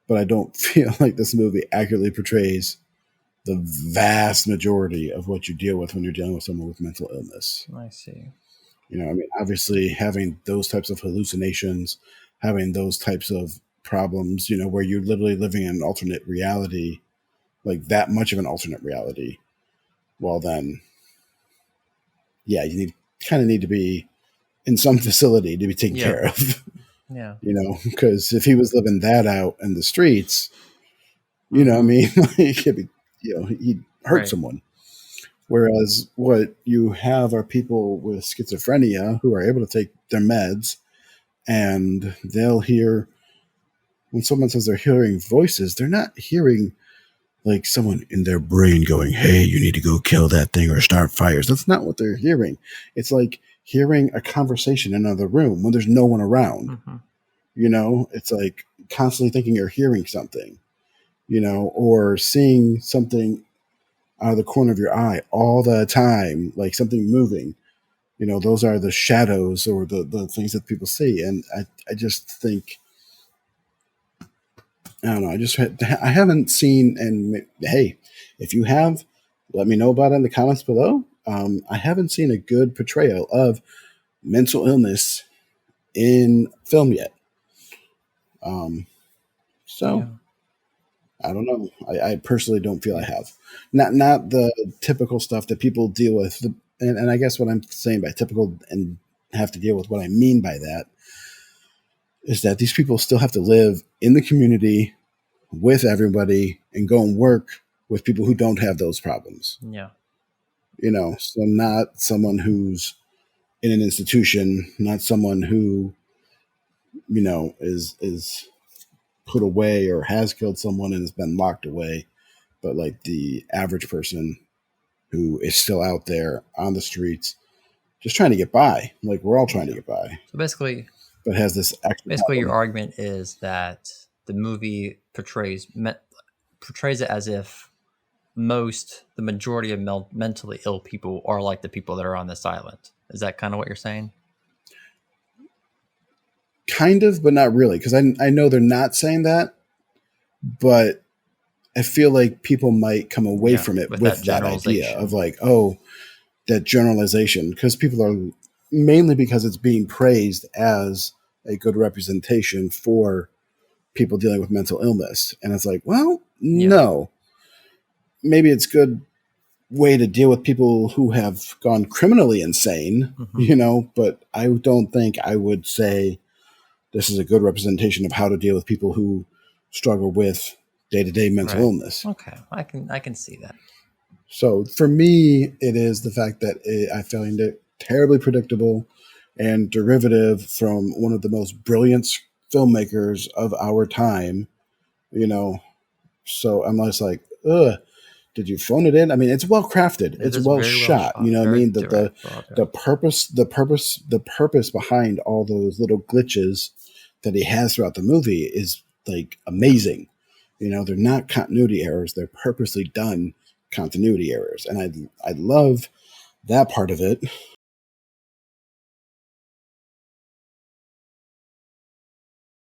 but I don't feel like this movie accurately portrays the vast majority of what you deal with when you're dealing with someone with mental illness. I see. I mean, obviously having those types of hallucinations, having those types of problems, where you're literally living in an alternate reality, like that much of an alternate reality, well then, yeah, you need to be in some facility to be taken Yeah. care of. Yeah. Because if he was living that out in the streets, I mean, like, he'd hurt Right. someone. Whereas what you have are people with schizophrenia who are able to take their meds, and they'll hear when someone says they're hearing voices, they're not hearing like someone in their brain going, "Hey, you need to go kill that thing or start fires." That's not what they're hearing. It's like hearing a conversation in another room when there's no one around. It's like constantly thinking you're hearing something, or seeing something out of the corner of your eye all the time, like something moving. Those are the shadows or the things that people see. And I just think, I don't know, I haven't seen, and hey, if you have, let me know about it in the comments below. I haven't seen a good portrayal of mental illness in film yet. So Yeah. I don't know. I personally don't feel I have. Not the typical stuff that people deal with. And I guess what I'm saying by typical and have to deal with, what I mean by that is that these people still have to live in the community with everybody and go and work with people who don't have those problems. Yeah. So not someone who's in an institution, not someone who, is put away or has killed someone and has been locked away, but like the average person who is still out there on the streets just trying to get by. Like we're all trying to get by. So basically But has this extra your problem. argument is that the movie portrays it as if the majority of mentally ill people are like the people that are on this island. Is that kind of what you're saying? Kind of, but not really, because I know they're not saying that, but I feel like people might come away from it with that idea of like, oh, that generalization, because people are mainly because it's being praised as a good representation for people dealing with mental illness. And it's like, well, no, maybe it's good way to deal with people who have gone criminally insane, but I don't think I would say this is a good representation of how to deal with people who struggle with day-to-day mental illness. Okay, I can see that. So for me, it is the fact that I find it terribly predictable and derivative from one of the most brilliant filmmakers of our time, So I'm just like, ugh, did you phone it in? I mean, it's well crafted. It's well shot. You know what I mean? The purpose behind all those little glitches that he has throughout the movie is like amazing. They're not continuity errors. They're purposely done continuity errors. And I love that part of it.